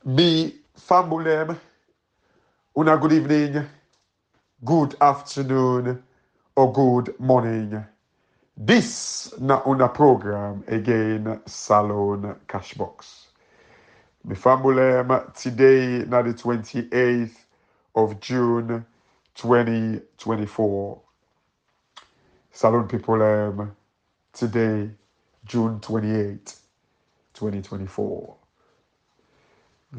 Me famulem, una good evening, good afternoon, or good morning. This na una program again, Salon Cashbox. Me famulem today na the 28th of June 2024. Salon people today, June 28th, 2024.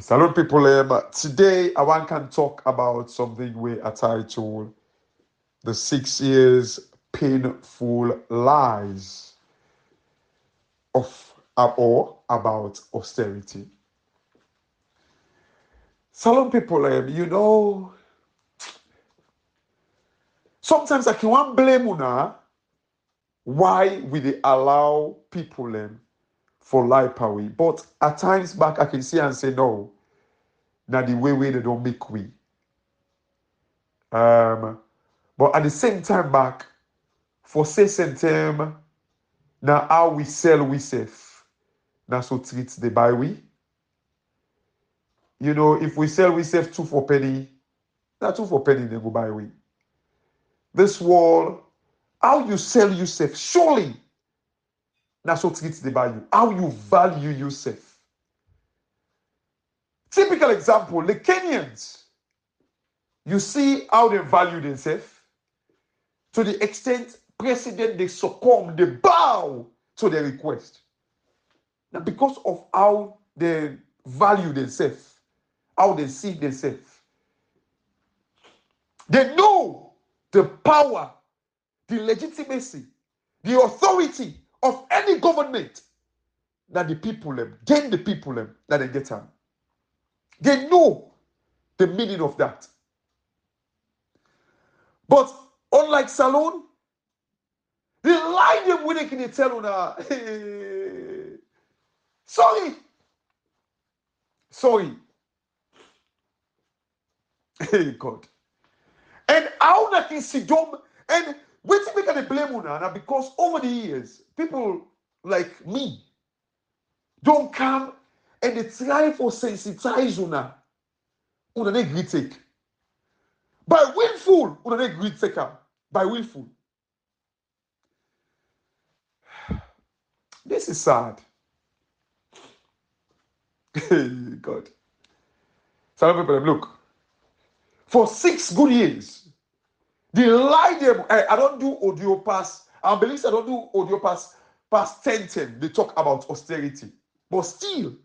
Salon people, today I want to talk about something we are titled The 6 Years Painful Lies of or about austerity. Salon people, sometimes I can want blame una why we they allow people for life away. But at times back I can see and say no, now the way they don't make we. But at the same time back, for say same term, now how we sell we safe. Now so treat the buy we. If we sell we safe 2 for penny, now 2 for penny they go buy we. This world, how you sell yourself, surely now so treat the buy you. How you value yourself. Typical example, the Kenyans. You see how they value themselves to the extent president they succumb, they bow to their request. Now, because of how they value themselves, how they see themselves, they know the power, the legitimacy, the authority of any government that the people then the people that they get them. They know the meaning of that. But unlike Salon, they lie them when they can tell una, sorry. Hey God. And how that is sidom and waiting make they blame una because over the years, people like me don't come and they try for sensitize una. Una they greet take. By willful, una they greet take am. By willful. This is sad. God. Some people look. For 6 good years, they lie them. I don't do audio pass. I believe I don't do audio pass past 10. They talk about austerity. But still,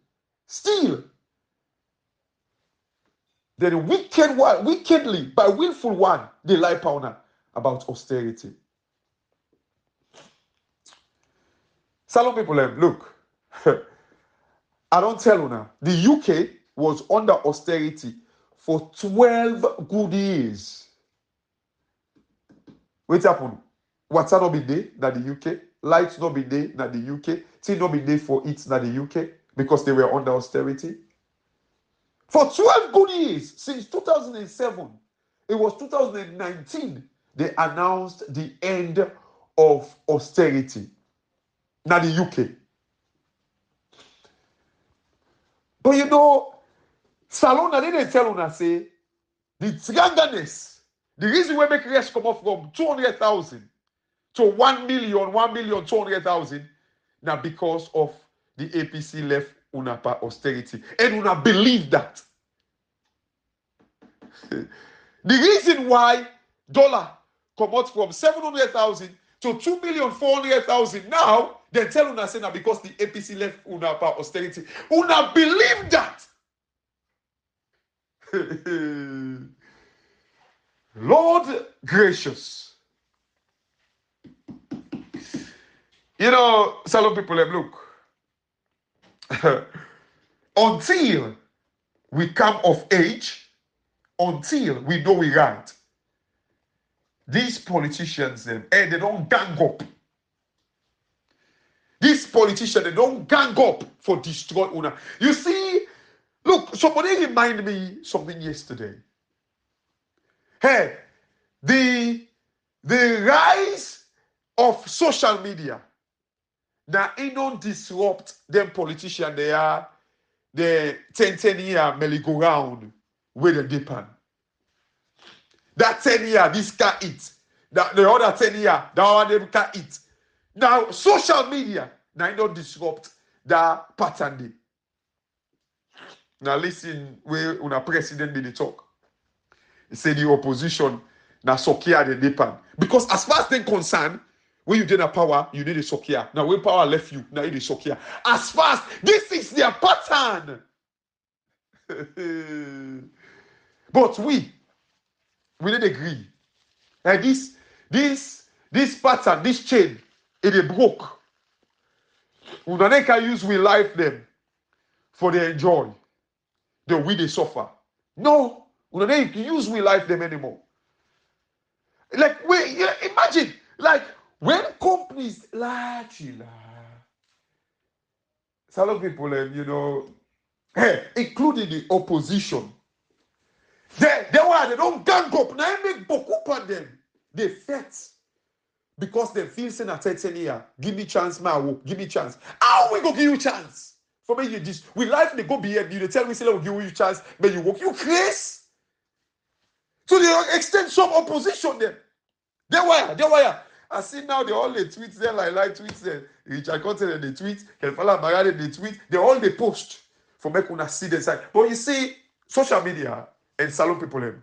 then wickedly, by willful one, they lie powder about austerity. Salon people, look, I don't tell you now. The UK was under austerity for 12 good years. What happened? Water not be there na the UK. Lights not be there na the UK. Tea not be there for it na the UK because they were under austerity. For 12 good years, since 2007, it was 2019, they announced the end of austerity. Now the UK. But Salon, I didn't tell una say, the trianganess, the reason we make rest come up from 200,000 to 1,200,000, now because of the APC left una pa austerity. And una believe that. The reason why dollar come out from 700,000 to 2,400,000 now, they tell una say now because the APC left una pa austerity. Una believe that. Lord gracious. Salon people look. Until we come of age, until we know we right, these politicians, they don't gang up. These politicians, they don't gang up for destroy una. You see, look, somebody reminded me something yesterday. Hey, the rise of social media, now it don't disrupt them politicians they are the 10-year merry-go-round with the dip. That 10 year, this can eat. The other 10 year, that one them can eat. Now, social media, now you don't disrupt that pattern. Day. Now listen, where una president did the talk. He said the opposition now sokia the depend. Because as far as they're concerned, when you get a power, you need a sokia. Now when power left you, now you need a sokia. As far as this is their pattern. But we didn't agree. And this pattern, this chain, it broke. We don't can use we life them for they enjoy. The way they suffer. No, we don't use we life them anymore. Like imagine, like when companies like some of people, including the opposition, they don't gang up. Now make boku on them. They fight because they feel saying at 10 years, give me chance, man. Give me chance. How we go give you chance? For me, you just we life they go behind you. They tell me say we'll give you chance, but you walk, you crazy. To the extent some opposition them. They wire. I see now they all the tweets there like tweets there. Richard Content they tweet, Kelfala Magade they tweet. They all they post for make una see the side. But you see, social media and salon people them.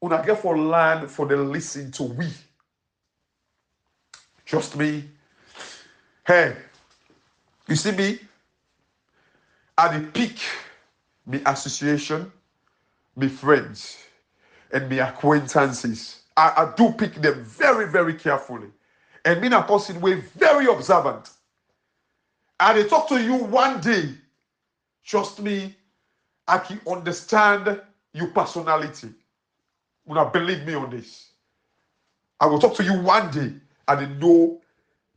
Una get for land for the listen to we. Trust me. Hey, you see me? At the peak, me association, me friends, and me acquaintances. I do pick them very, very carefully. And me a person way very observant. And they talk to you one day. Trust me, I can understand your personality. You not believe me on this. I will talk to you one day and they know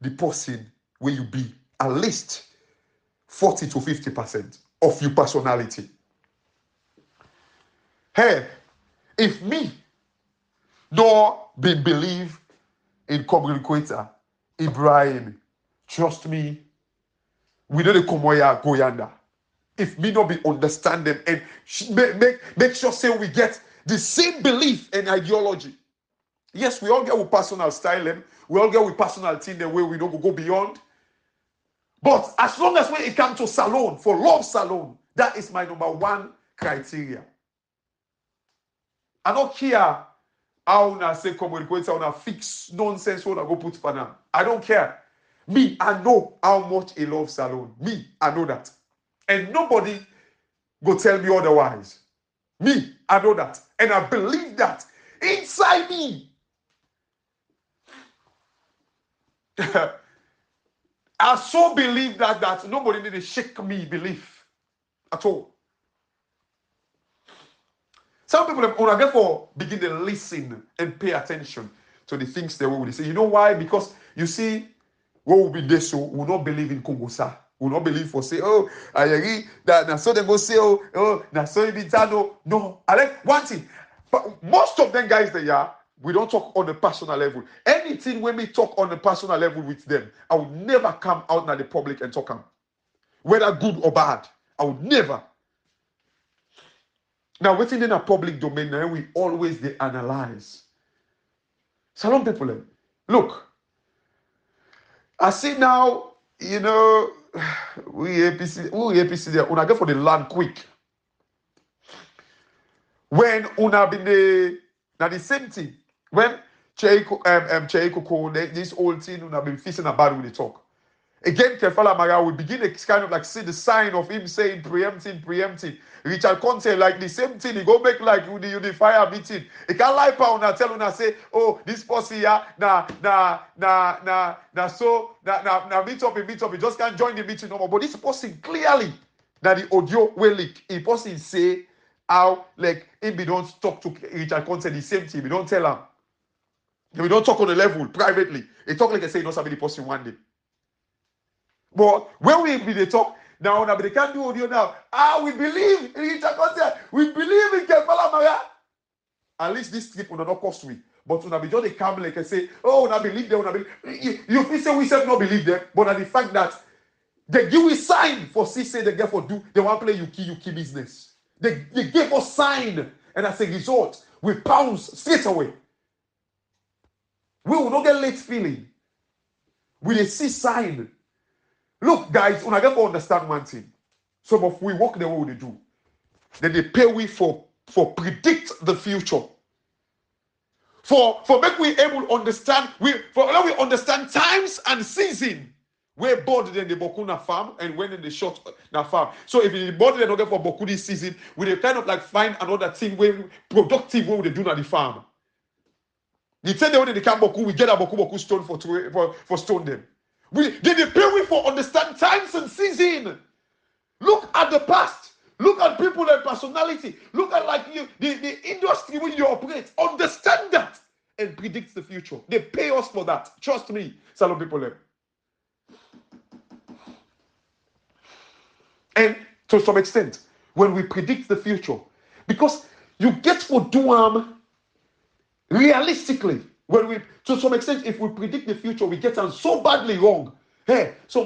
the person where you be. At least 40 to 50% of your personality. Hey, if me nor believe in communicator Ibrahim, trust me, we know the Komoya go yonder. If me not be understand them and make sure say we get the same belief and ideology. Yes, we all get with personal style them. We all get with personal thing the way we don't go beyond. But as long as when it comes to salon, for love salon, that is my number one criteria. I don't care how I say communicate, how I fix nonsense, what I go put for now. I don't care. Me, I know how much I love salon. Me, I know that. And nobody go tell me otherwise. Me, I know that. And I believe that inside me. I so believe that nobody need to shake me belief at all. Some people when I therefore begin to listen and pay attention to the things they will say. You know why? Because you see, what will be this so will not believe in Kongosa. Will not believe for say, oh, I agree that now so they go say, oh, now so it be no. I like one thing. But most of them guys they are. We don't talk on a personal level. Anything when we talk on a personal level with them, I would never come out in the public and talk them. Whether good or bad, I would never. Now, within in a public domain, now we always they analyze. Salon people, look. I see now, we APC there. Una get for the land quick. When una been now the same thing. When Cheiko, this old thing, una been facing about with the talk. Again, Kefala Mara will begin to kind of like see the sign of him saying preempting. Richard Conte like the same thing. He go back like with the unifier meeting. He can't lie pound and tell una say, oh, this posse here, meet up. He just can't join the meeting no more. But this person clearly that the audio will leak. He person say how like if we don't talk to Richard Conte the same thing, we don't tell him. We don't talk on the level privately. He talk like I say, you know, somebody person one day. But when we talk now, they can't do audio now. We believe in Richard Conte. We believe in Kefala Mara. At least this trip will not cost me. But when just they come like I say, oh, I believe them. You feel say we said not believe them, but the fact that They give we sign for say they get for do. They want to play Yuki business. They gave us sign, and as a result, we pounce straight away. We will not get late feeling. We dey see sign. Look, guys, when I get to understand one thing, some of we work the way they do. Then they pay we for predict the future. For make we able to understand, let we understand times and season. We're bored then the boku na farm and when in the short na farm. So if the bored then not get for boku this season, we dey kind of like find another thing where productive what we do na the farm. You tell them when they come boku, we get a boku stone for stone them. They pay we for understand times and season. Look at the past. Look at people and personality. Look at like you, the industry where you operate. Understand that and predict the future. They pay us for that. Trust me, salon people. And to some extent, when we predict the future, because you get for do realistically, when we to some extent, if we predict the future, we get them so badly wrong. Hey, so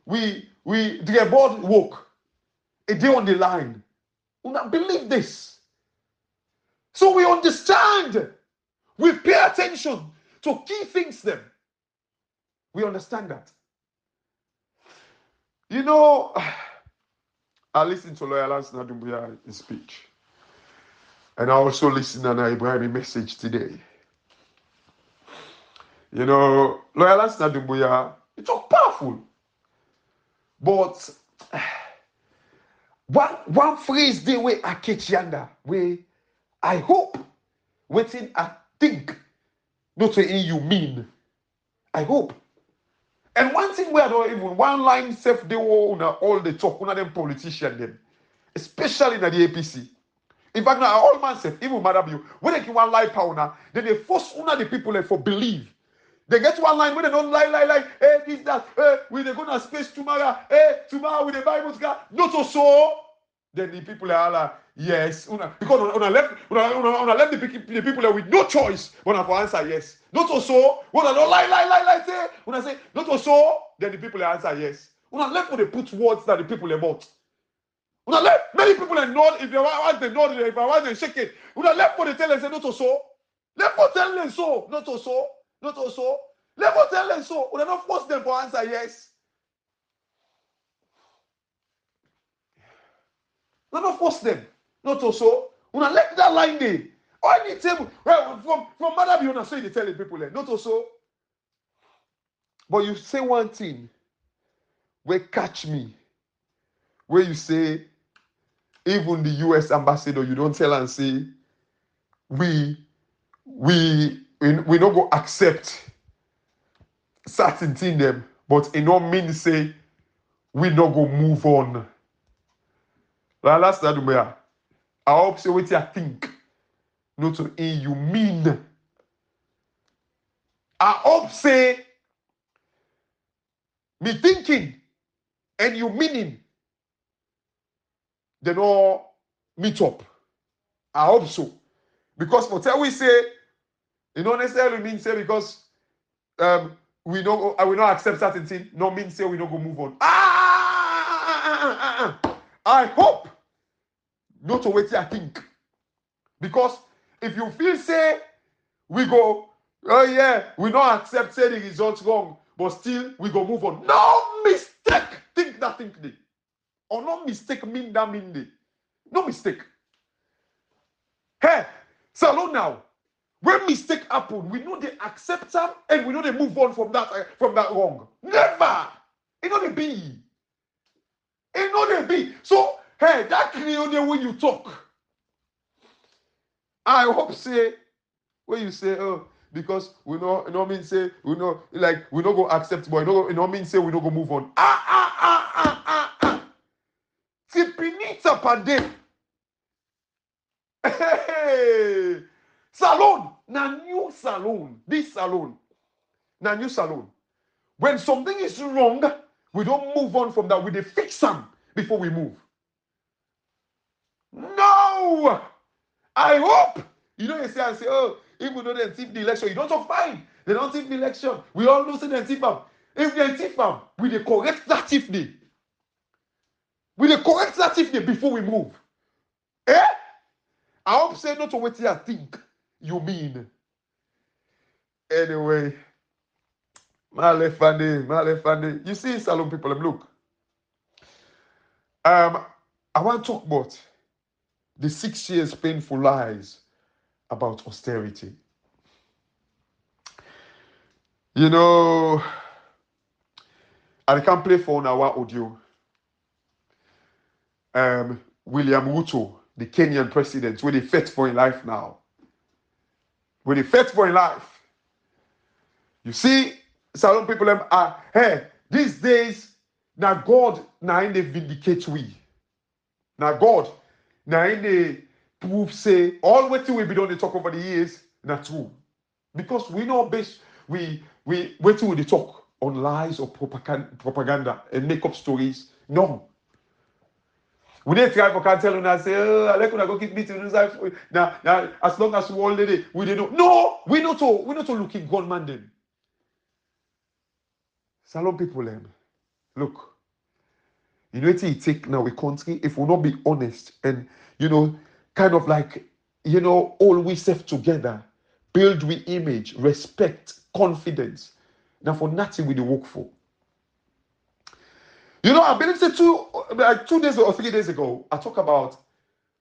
we the board work a day on the line. We not believe this. So we understand. We pay attention to key things then. We understand that. You know, I listened to Lawyer Lance Nadumbuya's speech. And I also listened to Nana Ibrahim's message today. You know, Lawyer Lance Nadumbuya, it's so powerful. But one phrase they way I catch yonder, where I hope, waiting, I think, not saying you mean. I hope. And one thing where I don't even one line self they were all the talk, one of them politicians them, especially in the APC. In fact, now all man self, even Madam you, when they give one lie power, then they force one of the people like, for believe. They get one line when they don't lie, hey, this, that, hey, we they go to space tomorrow, hey, tomorrow with the Bible, not so. Then the people are like, yes, because on a left the people with no choice when I for answer yes. Not so. When I don't lie, say, when I say not so, then the people answer yes. When I left when they put words that the people are about. When I left, many people are nod, if they want they nod, if I want they shake it. When I left when they tell them say not so. Left for tell them so, not so. Not also. Let me tell them so. We don't force them for answer yes. We don't force them. Not also. We don't let that line there. All the table. Right, from Madam you say they tell the people there. Not also. But you say one thing. Where catch me. Where you say even the US ambassador, you don't tell and say we not go accept certain thing them, but it don't mean say we not go move on. Like last time, I hope say what you think, not to in you mean. I hope say me thinking and you meaning they no meet up. I hope so. Because for tell we say, you don't necessarily mean say because we don't I will not accept certain thing, no mean say we don't go move on. I hope not to wait I think. Because if you feel say we go, oh yeah, we not accept say the results wrong, but still we go move on. No mistake. Think that think they. Or no mistake mean that mean they. No mistake. Hey, so now, when mistake happen, we know they accept them and we know they move on from that wrong. Never. It know they be. It know they be. So hey, that clear the way you talk. I hope say when you say because we know mean say we know like we not go accept but it no mean say we not go move on. Tipinita pade. Hey, salon na new salon. This salon na new salon. When something is wrong, we don't move on from that. We dey fix them before we move. No, I hope you know you say and say even though they tip the election, you don't talk fine. They don't tip the election. We all lose it and tip them. If they thief am, we dey correct that thief day. We dey correct that thief day before we move. Eh? I hope say not to what you think you mean. Anyway, Male Fande. You see, Salon people, look. I want to talk about the 6 years painful lies about austerity. You know, I can't play for our audio. William Ruto, the Kenyan president, where they fight for in life now. Where they fight for in life. You see, some people are, hey, these days, now God, now in they vindicate we. Now God, now in they prove, say, all what we be done they talk over the years, not true. Because we know base, we wait till they talk on lies or propaganda and make up stories. No. We didn't try for can tell and say, oh, I like when I go keep meeting now, as long as we all day, we didn't know. No, we not to looking gunman then. Salon people, look, you know what it take now a country if we not be honest and kind of like all we self together, build we image, respect, confidence. Now for nothing we dey work for. I believe say 2 days or 3 days ago, I talk about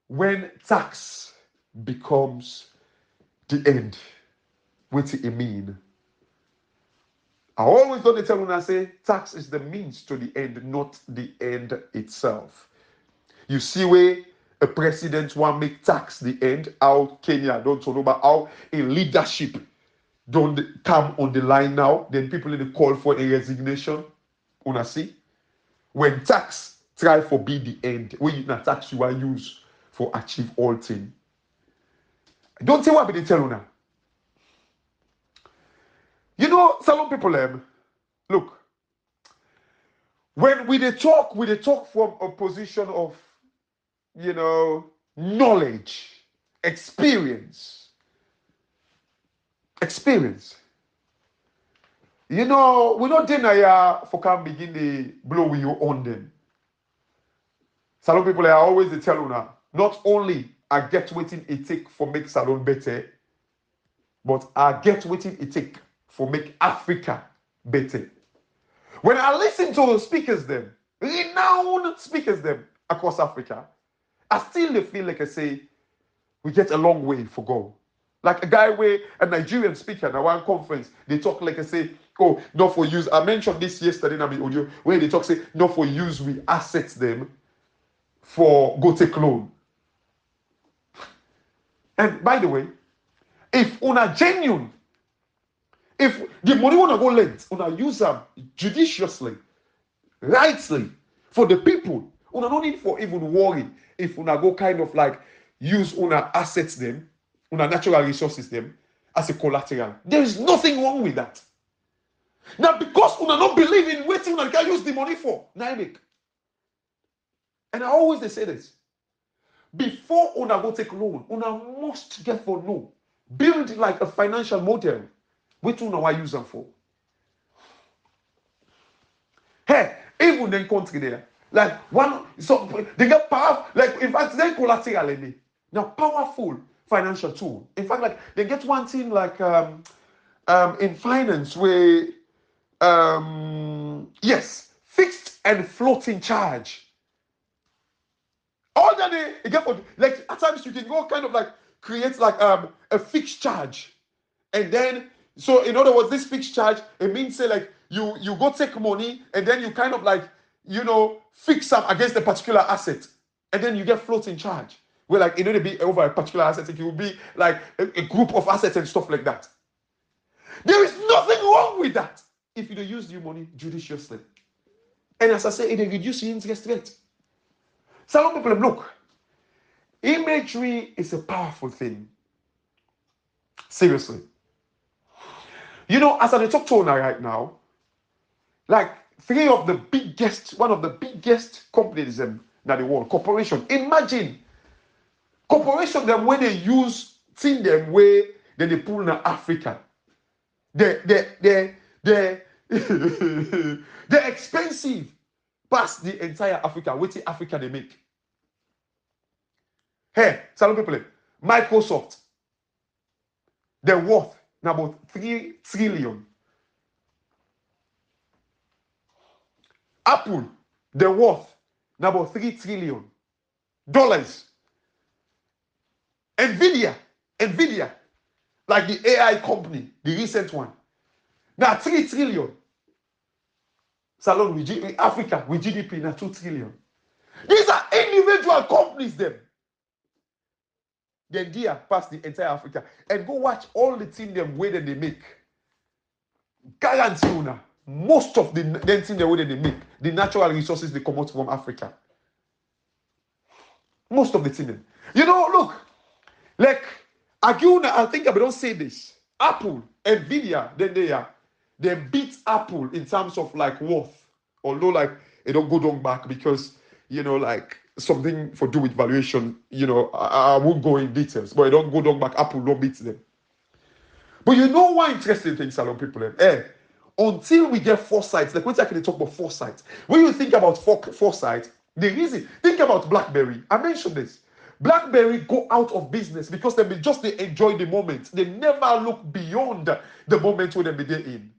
when tax becomes the end. What it mean? I always don't tell when I say tax is the means to the end, not the end itself. You see where a president want make tax the end, how Kenya don't talk about how a leadership don't come on the line now, then people in the call for a resignation. Una see? When tax try for be the end, when you tax you are used for achieve all things. Don't say what be they tell una. Salon people, look, when we they talk from a position of, knowledge, experience. We not deny for can begin to blow you on them. Salon people, I always they tell una, not only I get waiting it take for make salon better, but I get waiting it take for make Africa better. When I listen to speakers them, renowned speakers them across Africa, I still feel like I say, we get a long way for go. Like a guy where a Nigerian speaker at one conference, they talk like I say, oh, not for use. I mentioned this yesterday in my audio, where they talk say, not for use, we assets them for go take loan. And by the way, if una genuine, if the money wanna go lent, una use them judiciously, rightly, for the people, una no need for even worry if una go kind of like use una assets them, una natural resources them as a collateral. There is nothing wrong with that. Now because una not believe in waiting una can use the money for, now make. And I always say this. Before una go take loan, una must get for no. Build like a financial model. Which una why use them for? Hey, even in country there, like one, so they get powerful, like in fact, they collateral in it. Now powerful financial tool. In fact, like they get one thing like in finance where yes, fixed and floating charge. All that they get for like at times you can go kind of like create like a fixed charge, and then so in other words, this fixed charge it means say like you go take money and then you kind of like fix up against a particular asset, and then you get floating charge. Where like it don't be over a particular asset, it will be like a group of assets and stuff like that. There is nothing wrong with that if you don't use your money judiciously. And as I say, it reduces the interest rate. Some people look, imagery is a powerful thing. Seriously. As I talk to you right now, like one of the biggest companies in the world, corporation. Imagine corporation them when they use thing them way then they pull in Africa. They They're expensive past the entire Africa. What Africa they make? Hey, some people, Microsoft, they're worth now about 3 trillion. Apple, they're worth now about $3 trillion. Nvidia, like the AI company, the recent one, now 3 trillion. Salon with Africa with GDP now 2 trillion. These are individual companies, them. Then they are past the entire Africa. And go watch all the things them way that they make. Guarantee you now, most of the things the way that they make, the natural resources they come out from Africa. Most of the things. You know, look, like again, I think I don't say this. Apple, Nvidia, they beat Apple in terms of like worth. Although like it don't go down back because like something for do with valuation. I won't go in details, but it don't go down back. Apple don't beat them. But you know why interesting things along people? Until we get foresight, like when I can talk about foresight. When you think about foresight, the reason, think about BlackBerry. I mentioned this. BlackBerry go out of business because they enjoy the moment. They never look beyond the moment where they be there in.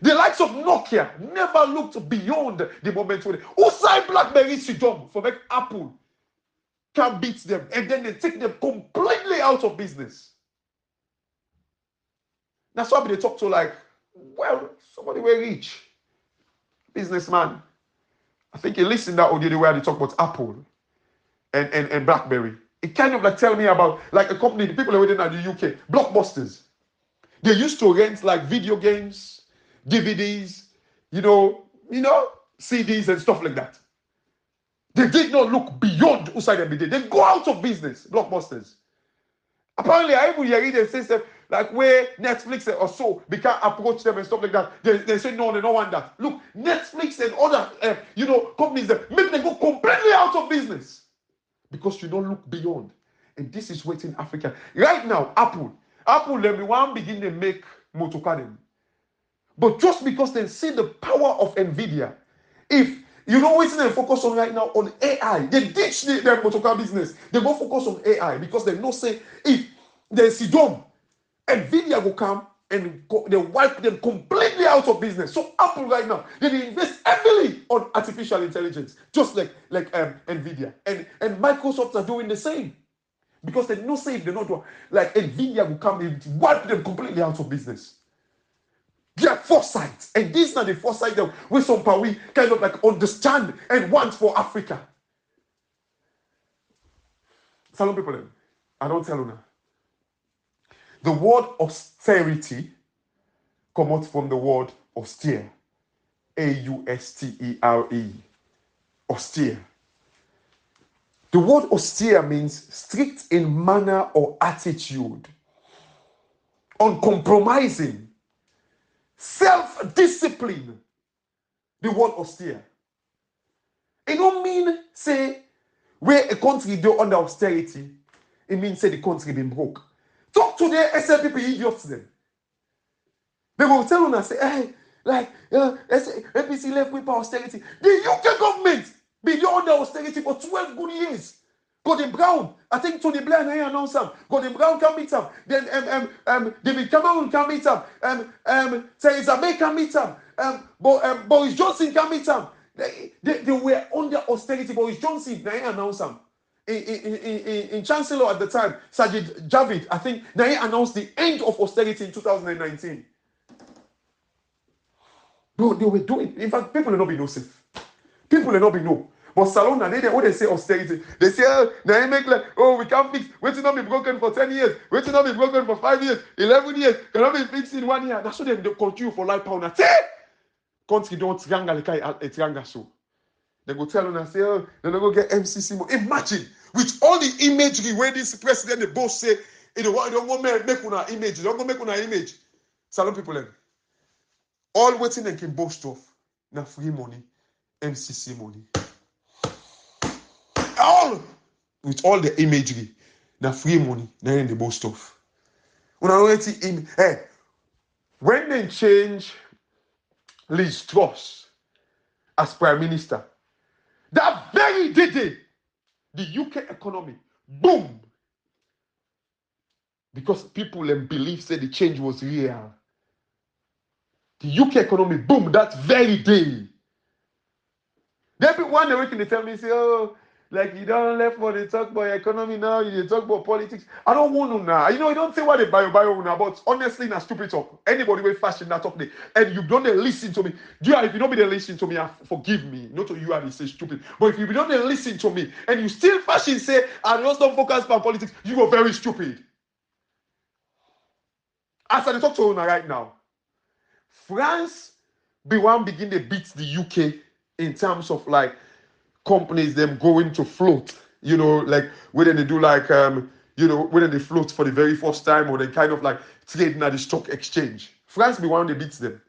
The likes of Nokia never looked beyond the moment where who signed BlackBerry Sidom for make Apple can beat them, and then they take them completely out of business. That's why they talk to like, well, somebody very rich, businessman. I think you listen to that audio the way they talk about Apple and BlackBerry. It kind of like tell me about like a company, the people are waiting at the UK, Blockbusters. They used to rent like video games, DVDs, CDs and stuff like that. They did not look beyond outside them. They go out of business, Blockbusters. Apparently, I even hear they say stuff like where Netflix or so, they can't approach them and stuff like that. They say no, they don't want that. Look, Netflix and other companies that make them go completely out of business because you don't look beyond. And this is waiting Africa. Right now, Apple, them one begin to make motor car them. But just because they see the power of Nvidia, if what they focus on right now on AI, they ditch their motor car business. They go focus on AI because they know say if they see them, Nvidia will come and they wipe them completely out of business. So Apple right now, they invest heavily on artificial intelligence, just like Nvidia. And Microsoft are doing the same. Because they know say if they're not doing, like Nvidia will come and wipe them completely out of business. Their foresight. And this is not the foresight that we somehow we kind of like understand and want for Africa. Salon people, I don't tell you now. The word austerity comes out from the word austere. AUSTERE. Austere. The word austere means strict in manner or attitude, uncompromising, self-discipline. The word austere. It don't mean say where a country do under austerity, it means say the country been broke. Talk to the SLPP idiots then. They will tell you and say, hey, like APC left with austerity. The UK government been under austerity for 12 good years. Gordon Brown, I think Tony Blair and I announced him. Gordon Brown can meet him. Then David Cameron can meet him. Theresa May can meet him. Boris Johnson can meet him. They were under austerity. Boris Johnson, I announced him. In Chancellor at the time, Sajid Javid, I think they announced the end of austerity in 2019. Bro, they were doing. In fact, people will not be no safe. People will not be no. But Salon, when they say austerity, they say, they make like, we can't fix. Wait till not be broken for 10 years. Wait till not be broken for 5 years, 11 years. Cannot be fixed in 1 year. That's what they continue for life pound. Country don't triangle so. They go tell them and say, they're not going to get MCC more. Imagine, with all the imagery where this president, the boss say, they don't want to make una image. They don't want to make una image. Salon people, all waiting they can boast of, na free money, MCC money. All, with all the imagery, na free money, na in the boast of. When they change Liz Truss as Prime Minister. That very day, the UK economy boom. Because people believe say the change was real. The UK economy boom that very day. Everyone they wake in the tell me say, oh, like you don't left for the talk about economy now, you talk about politics. I don't want to now. You know, you don't say what they buy now, but honestly, na stupid talk. Anybody will fashion that talk there, and you don't listen to me. If you don't be there listen to me, forgive me. Not to you, I say stupid. But if you don't listen to me, and you still fashion say, I just don't focus on politics, you are very stupid. As I talk to you right now, France be one begin to beat the UK in terms of like companies them going to float, you know, like whether they do like you know, whether they float for the very first time or they kind of like trading at the stock exchange. France be one that beats them.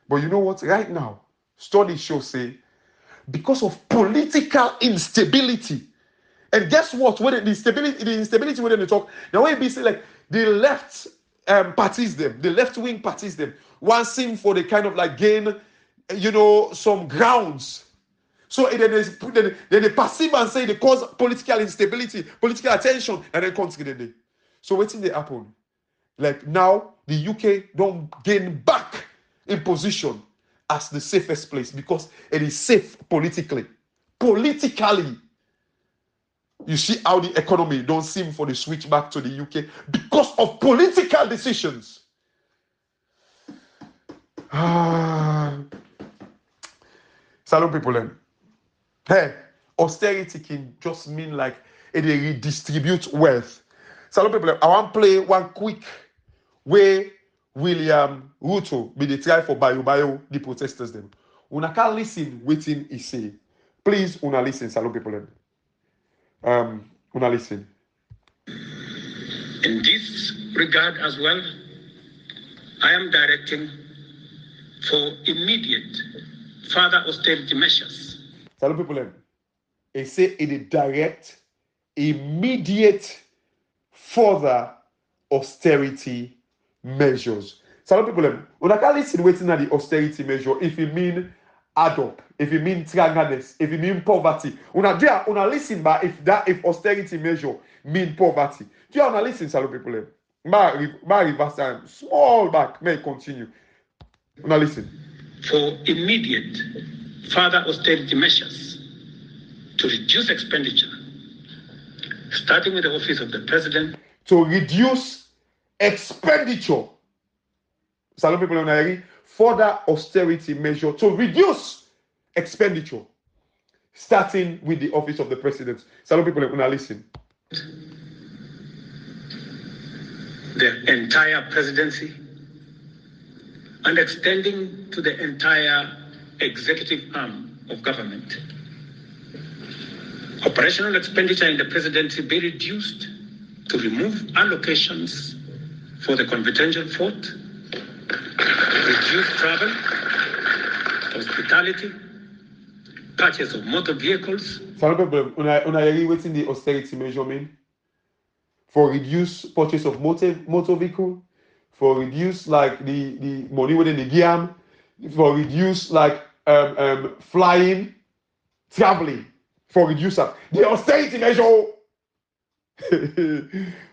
But you know what? Right now, studies show say because of political instability, and guess what? When the instability when they talk, now when they say like the left parties them, the left-wing parties them, one seem for the kind of like gain, you know, some grounds. So then they perceive and say they cause political instability, political attention, and then continue. So what's in the happen? Like now, the UK don't gain back in position as the safest place because it is safe politically. Politically, you see how the economy don't seem for the switch back to the UK because of political decisions. Salute people then. Hey, austerity can just mean like it redistribute wealth. Salute people, I want to play one quick way William Ruto be the try for bio the protesters them. Una can listen waiting he say. Please una listen, salute people. Una listen. In this regard as well, I am directing for immediate further austerity measures. Salute people. He say it direct immediate further austerity measures. Salute people. Una can listen waiting at the austerity measure if you mean add up, if you mean triangleness, if you mean poverty. Una listen but if austerity measure mean poverty. Do you wanna listen, salute people? My reverse time, small back, may continue. Una listen. For immediate further austerity measures to reduce expenditure, starting with the office of the president. To reduce expenditure. Salute people on further austerity measure to reduce expenditure, starting with the office of the president. Salute people on listen. The entire presidency and extending to the entire executive arm of government. Operational expenditure in the presidency be reduced to remove allocations for the confidential fort, reduce travel, hospitality, purchase of motor vehicles. Some people, una waiting the austerity measure mean for reduce purchase of motor vehicle, for reduce like the money within the GM, for reduce like flying, traveling, for reduce the austerity measure.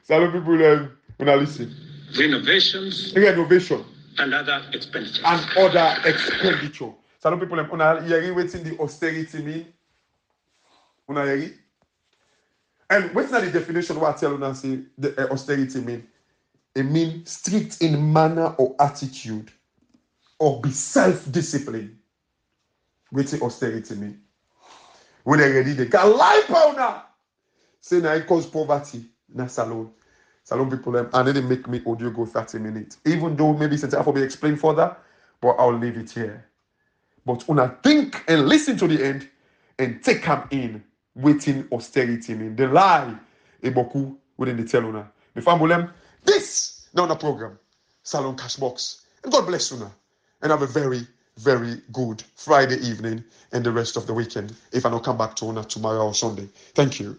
Some people una listen. Renovation. And other expenditures. Some people una waiting the austerity mean. Una hear? And what's not the definition what I tell you say the austerity mean? It means strict in manner or attitude or be self-disciplined. What's the austerity mean? When they ready, they can lie powder. Say now it cause poverty. Na salon people and then they make me audio go 30 minutes. Even though maybe since I will be explained further, but I'll leave it here. But una think and listen to the end and take them in. Waiting austerity mean the lie eboku within the tell una. The family this now the program Salon Cash Box, and God bless una and have a very very good Friday evening and the rest of the weekend if I don't come back to una tomorrow or Sunday. Thank you.